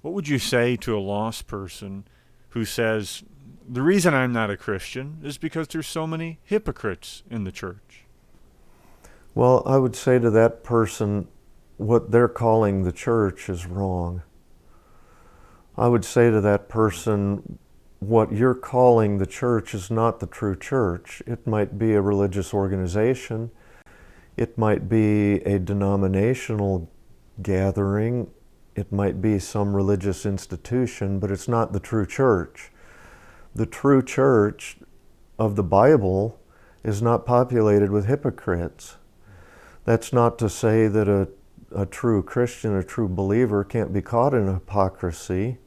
What would you say to a lost person who says, the reason I'm not a Christian is because there's so many hypocrites in the church? Well, I would say to that person, what they're calling the church is wrong. I would say to that person, what you're calling the church is not the true church. It might be a religious organization. It might be a denominational gathering. It might be some religious institution, but it's not the true church. The true church of the Bible is not populated with hypocrites. That's not to say that a true Christian, a true believer, can't be caught in hypocrisy.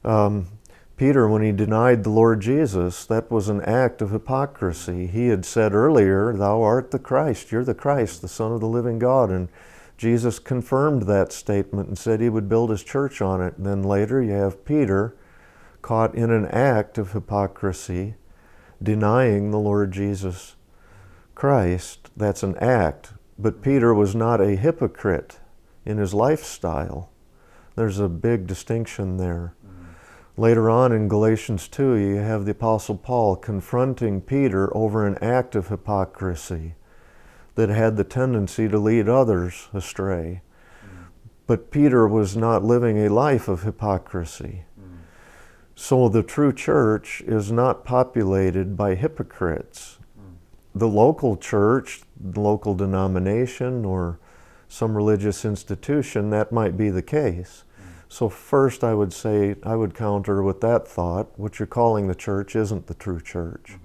Peter, when he denied the Lord Jesus, that was an act of hypocrisy. He had said earlier, "Thou art the Christ, you're the Christ, the Son of the living God." And Jesus confirmed that statement and said he would build his church on it. And then later you have Peter caught in an act of hypocrisy, denying the Lord Jesus Christ. That's an act. But Peter was not a hypocrite in his lifestyle. There's a big distinction there. Later on in Galatians 2, you have the Apostle Paul confronting Peter over an act of hypocrisy that had the tendency to lead others astray. But Peter was not living a life of hypocrisy. So the true church is not populated by hypocrites. The local church, the local denomination, or some religious institution, that might be the case. So first I would say, I would counter with that thought, what you're calling the church isn't the true church.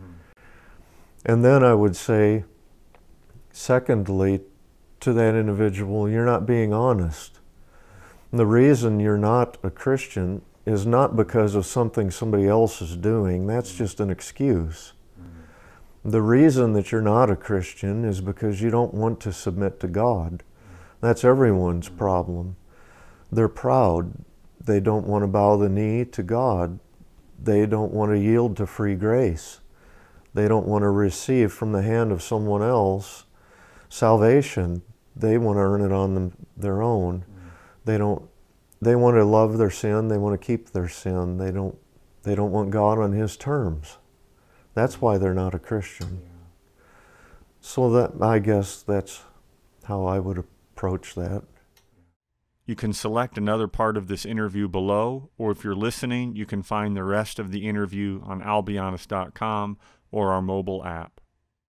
And then I would say, secondly, to that individual, you're not being honest. And the reason you're not a Christian is not because of something somebody else is doing. That's just an excuse. The reason that you're not a Christian is because you don't want to submit to God. That's everyone's problem. They're proud. They don't want to bow the knee to God. They don't want to yield to free grace. They don't want to receive from the hand of someone else salvation. They want to earn it on their own. They want to love their sin. They want to keep their sin. They don't want God on His terms. That's why they're not a Christian. So that, I guess that's how I would approach that. You can select another part of this interview below, or if you're listening, you can find the rest of the interview on I'llBeHonest.com or our mobile app.